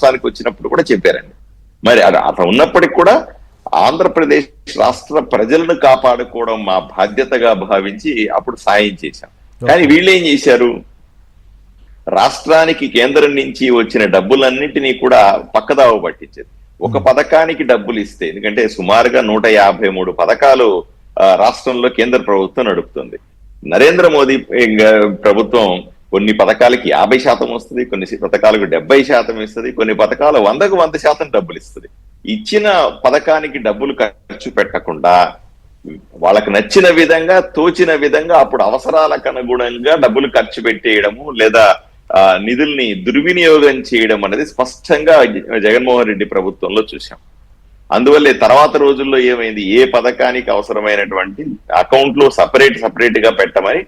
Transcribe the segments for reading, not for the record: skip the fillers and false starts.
రాష్ట్రానికి వచ్చినప్పుడు కూడా చెప్పారండి. మరి అట్లా ఉన్నప్పటికీ కూడా ఆంధ్రప్రదేశ్ రాష్ట్ర ప్రజలను కాపాడుకోవడం మా బాధ్యతగా భావించి అప్పుడు సాయం చేశాం. కానీ వీళ్ళు ఏం చేశారు, రాష్ట్రానికి కేంద్రం నుంచి వచ్చిన డబ్బులన్నింటినీ కూడా పక్కదావ పట్టించారు. ఒక పథకానికి డబ్బులు ఇస్తే, ఎందుకంటే సుమారుగా 153 పథకాలు రాష్ట్రంలో కేంద్ర ప్రభుత్వం నడుపుతుంది. నరేంద్ర మోదీ ప్రభుత్వం కొన్ని పథకాలకి 50% వస్తుంది, కొన్ని పథకాలకు 70% ఇస్తుంది, కొన్ని పథకాలు 100కు 100% డబ్బులు ఇస్తుంది. ఇచ్చిన పథకానికి డబ్బులు ఖర్చు పెట్టకుండా వాళ్ళకి నచ్చిన విధంగా తోచిన విధంగా అప్పుడు అవసరాలకు అనుగుణంగా డబ్బులు ఖర్చు పెట్టేయడము లేదా నిధుల్ని దుర్వినియోగం చేయడం అనేది స్పష్టంగా జగన్మోహన్ రెడ్డి ప్రభుత్వంలో చూసాం. అందువల్లే తర్వాత రోజుల్లో ఏమైంది, ఏ పథకానికి అవసరమైనటువంటి అకౌంట్ లో సపరేట్ గా పెట్టమని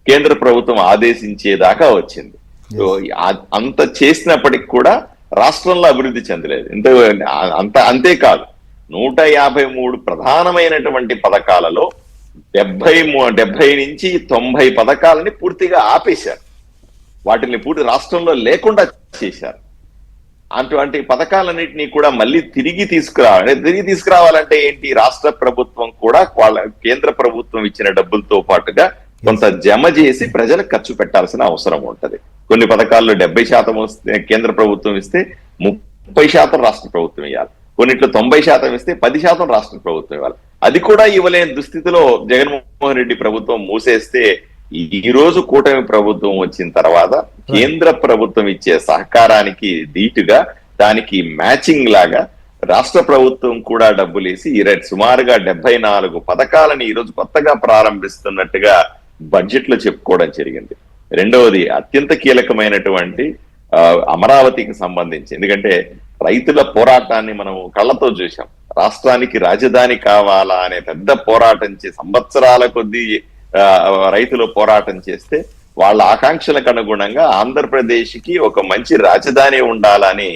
కేంద్ర ప్రభుత్వం ఆదేశించేదాకా వచ్చింది. సో అంత చేసినప్పటికి కూడా రాష్ట్రంలో అభివృద్ధి చెందలేదు. అంతేకాదు 153 ప్రధానమైనటువంటి పథకాలలో 70 నుంచి 90 పథకాలని పూర్తిగా ఆపేశారు. వాటిని పూర్తి రాష్ట్రంలో లేకుండా చేశారు. అటువంటి పథకాలన్నింటినీ కూడా మళ్ళీ తిరిగి తీసుకురావాలంటే ఏంటి, రాష్ట్ర ప్రభుత్వం కూడా వాళ్ళ కేంద్ర ప్రభుత్వం ఇచ్చిన డబ్బులతో పాటుగా కొంత జమ చేసి ప్రజలకు ఖర్చు పెట్టాల్సిన అవసరం ఉంటది. కొన్ని పథకాల్లో 70% వస్తే కేంద్ర ప్రభుత్వం ఇస్తే 30% రాష్ట్ర ప్రభుత్వం ఇవ్వాలి, కొన్నిట్లో 90% ఇస్తే 10% రాష్ట్ర ప్రభుత్వం ఇవ్వాలి. అది కూడా ఇవ్వలేని దుస్థితిలో జగన్మోహన్ రెడ్డి ప్రభుత్వం మూసేస్తే ఈ రోజు కూటమి ప్రభుత్వం వచ్చిన తర్వాత కేంద్ర ప్రభుత్వం ఇచ్చే సహకారానికి ధీటుగా దానికి మ్యాచింగ్ లాగా రాష్ట్ర ప్రభుత్వం కూడా డబ్బులేసి సుమారుగా 74 పథకాలని ఈరోజు కొత్తగా ప్రారంభిస్తున్నట్టుగా బడ్జెట్ లో చెప్పుకోవడం జరిగింది. రెండవది అత్యంత కీలకమైనటువంటి అమరావతికి సంబంధించి, ఎందుకంటే రైతుల పోరాటాన్ని మనం కళ్ళతో చూసాం. రాష్ట్రానికి రాజధాని కావాలా అనే పెద్ద పోరాటం చేసి సంవత్సరాల కొద్దీ రైతులు పోరాటం చేస్తే వాళ్ళ ఆకాంక్షలకు అనుగుణంగా ఆంధ్రప్రదేశ్ కి ఒక మంచి రాజధాని ఉండాలని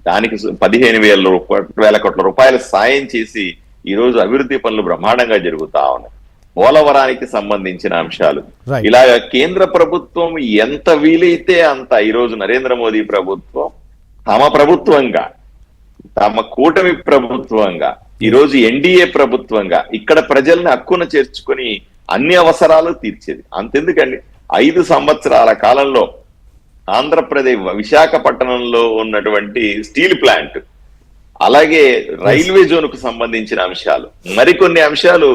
దానికి 15,000 కోట్ల రూపాయల సాయం చేసి ఈ రోజు అభివృద్ధి పనులు బ్రహ్మాండంగా జరుగుతా ఉన్నాయి. పోలవరానికి సంబంధించిన అంశాలు ఇలాగా కేంద్ర ప్రభుత్వం ఎంత వీలైతే అంత ఈ రోజు నరేంద్ర మోదీ ప్రభుత్వం తమ ప్రభుత్వంగా, తమ కూటమి ప్రభుత్వంగా, ఈ రోజు ఎన్డీఏ ప్రభుత్వంగా ఇక్కడ ప్రజల్ని హక్కున చేర్చుకుని అన్ని అవసరాలు తీర్చేది. అంతెందుకండి, 5 సంవత్సరాల కాలంలో ఆంధ్రప్రదేశ్ విశాఖపట్నంలో ఉన్నటువంటి స్టీల్ ప్లాంట్, అలాగే రైల్వే జోన్ కు సంబంధించిన అంశాలు, మరికొన్ని అంశాలు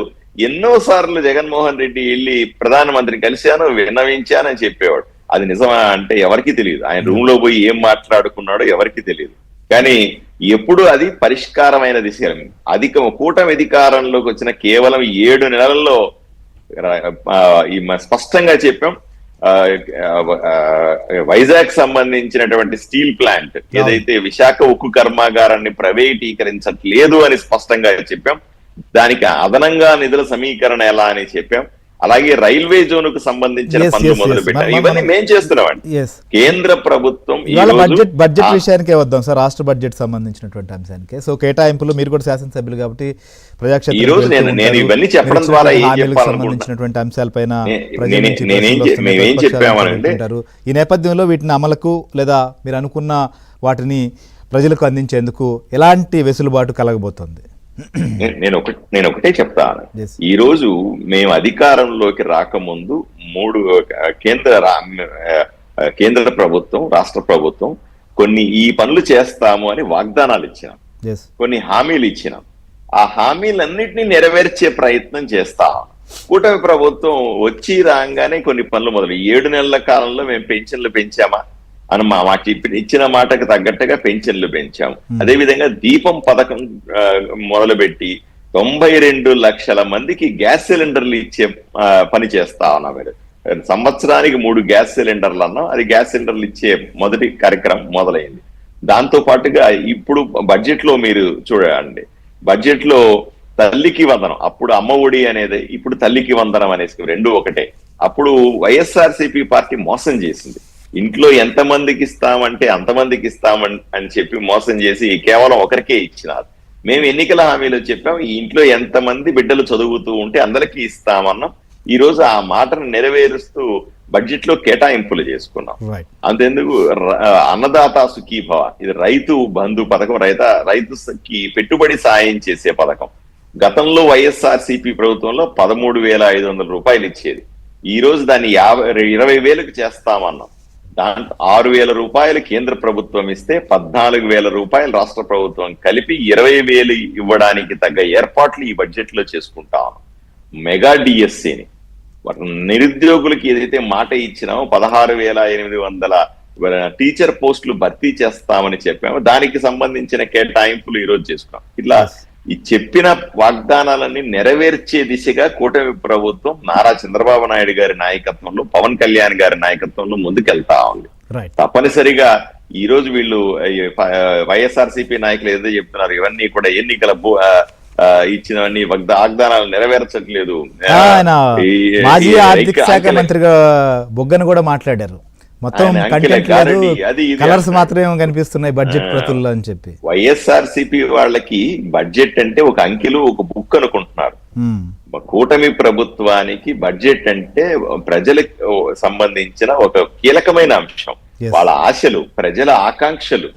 ఎన్నోసార్లు జగన్మోహన్ రెడ్డి వెళ్ళి ప్రధానమంత్రిని కలిశాను, విన్నవించానని చెప్పేవాడు. అది నిజమా అంటే ఎవరికి తెలియదు. ఆయన రూమ్ లో పోయి ఏం మాట్లాడుకున్నాడో ఎవరికి తెలియదు. కానీ ఎప్పుడు అది పరిష్కారమైన దిశ. కూటమి అధికారంలోకి వచ్చిన కేవలం 7 నెలల్లో స్పష్టంగా చెప్పాం, వైజాగ్ సంబంధించినటువంటి స్టీల్ ప్లాంట్ ఏదైతే విశాఖ ఉక్కు కర్మాగారాన్ని ప్రైవేటీకరించట్లేదు అని స్పష్టంగా చెప్పాం. దానికి అదనంగా నిధుల సమీకరణ ఎలా అని చెప్పాం. అలాగే రైల్వే జోన్ కు సంబంధించిన పనులు మొదలు పెట్టారు. ఇవన్నీ మేం చేస్తున్నామండి. కేంద్ర ప్రభుత్వం బడ్జెట్ విషయానికే వద్దాం సార్, రాష్ట్ర బడ్జెట్ సంబంధించినటువంటి అంశానికి. సో కేటాయింపులు, మీరు కూడా శాసనసభ్యులు కాబట్టి ప్రజాక్షేత్రం ఈ రోజు నేను ఇవన్నీ చెప్పడం ద్వారా సంబంధించినటువంటి అంశాలపైన ఈ నేపథ్యంలో వీటిని అమలుకు లేదా మీరు అనుకున్న వాటిని ప్రజలకు అందించేందుకు ఎలాంటి వెసులుబాటు కలగబోతోంది? నేను ఒకటే చెప్తాను. ఈ రోజు మేము అధికారంలోకి రాకముందు 3 కేంద్ర ప్రభుత్వం, రాష్ట్ర ప్రభుత్వం కొన్ని ఈ పనులు చేస్తాము అని వాగ్దానాలు ఇచ్చినాం, కొన్ని హామీలు ఇచ్చినాం. ఆ హామీలన్నింటినీ నెరవేర్చే ప్రయత్నం చేస్తాం. కూటమి ప్రభుత్వం వచ్చి రాగానే కొన్ని పనులు మొదలు 7 నెలల కాలంలో మేము పెన్షన్లు పెంచామా అని మాకు ఇచ్చిన మాటకు తగ్గట్టుగా పెన్షన్లు పెంచాము. అదేవిధంగా దీపం పథకం మొదలుపెట్టి 92 లక్షల మందికి గ్యాస్ సిలిండర్లు ఇచ్చే పని చేస్తా ఉన్నాం. మీరు సంవత్సరానికి 3 గ్యాస్ సిలిండర్లు అన్నాం, అది గ్యాస్ సిలిండర్లు ఇచ్చే మొదటి కార్యక్రమం మొదలైంది. దాంతో పాటుగా ఇప్పుడు బడ్జెట్ లో మీరు చూడండి, బడ్జెట్ లో తల్లికి వందనం, అప్పుడు అమ్మ ఒడి అనేది, ఇప్పుడు తల్లికి వందనం అనేసి రెండు ఒకటే. అప్పుడు వైఎస్ఆర్సీపీ పార్టీ మోసం చేసింది. ఇంట్లో ఎంతమందికి ఇస్తామంటే అంతమందికి ఇస్తామని చెప్పి మోసం చేసి కేవలం ఒకరికే ఇచ్చినారు. మేము ఎన్నికల హామీలో చెప్పాం, ఈ ఇంట్లో ఎంతమంది బిడ్డలు చదువుతూ ఉంటే అందరికీ ఇస్తామన్నాం. ఈ రోజు ఆ మాటను నెరవేరుస్తూ బడ్జెట్ లో కేటాయింపులు చేసుకున్నాం. రైట్. అంతెందుకు అన్నదాత సుఖీభవ, ఇది రైతు బంధు పథకం, రైతుకి పెట్టుబడి సాయం చేసే పథకం. గతంలో వైఎస్ఆర్సీపీ ప్రభుత్వంలో 13,500 రూపాయలు ఇచ్చేది. ఈ రోజు దాన్ని 20,000కు చేస్తామన్నాం. దాంట్లో 6,000 రూపాయలు కేంద్ర ప్రభుత్వం ఇస్తే 14,000 రూపాయలు రాష్ట్ర ప్రభుత్వం కలిపి 20,000 ఇవ్వడానికి తగ్గ ఏర్పాట్లు ఈ బడ్జెట్ లో చేసుకుంటాం. మెగా డిఎస్సిని నిరుద్యోగులకి ఏదైతే మాట ఇచ్చినామో 16,800 టీచర్ పోస్టులు భర్తీ చేస్తామని చెప్పాము, దానికి సంబంధించిన కేటాయింపులు ఈ రోజు చేసుకున్నాం. ఇట్లా ఈ చెప్పిన వాగ్దానాలన్నీ నెరవేర్చే దిశగా కూటమి ప్రభుత్వం నారా చంద్రబాబు నాయుడు గారి నాయకత్వంలో, పవన్ కళ్యాణ్ గారి నాయకత్వంలో ముందుకెళ్తా ఉంది. తప్పనిసరిగా ఈ రోజు వీళ్ళు వైఎస్ఆర్సీపీ నాయకులు ఏదో చెప్తున్నారు, ఇవన్నీ కూడా ఎన్నికల ఇచ్చినవన్నీ వాగ్దానాలు నెరవేర్చట్లేదు. ఆయన మాజీ ఆర్థిక శాఖ మంత్రిగా బొగ్గన కూడా మాట్లాడారు, మొత్తం కంటెంట్ లేదు, కలర్స్ మాత్రమే కనిపిస్తున్నాయి బడ్జెట్ ప్రతుల్లో అని చెప్పి. వైఎస్ఆర్సీపీ వాళ్ళకి బడ్జెట్ అంటే ఒక అంకెలు, ఒక బుక్ అనుకుంటున్నారు. కూటమి ప్రభుత్వానికి బడ్జెట్ అంటే ప్రజలకు సంబంధించిన ఒక కీలకమైన అంశం. వాళ్ళ ఆశలు, ప్రజల ఆకాంక్షలు,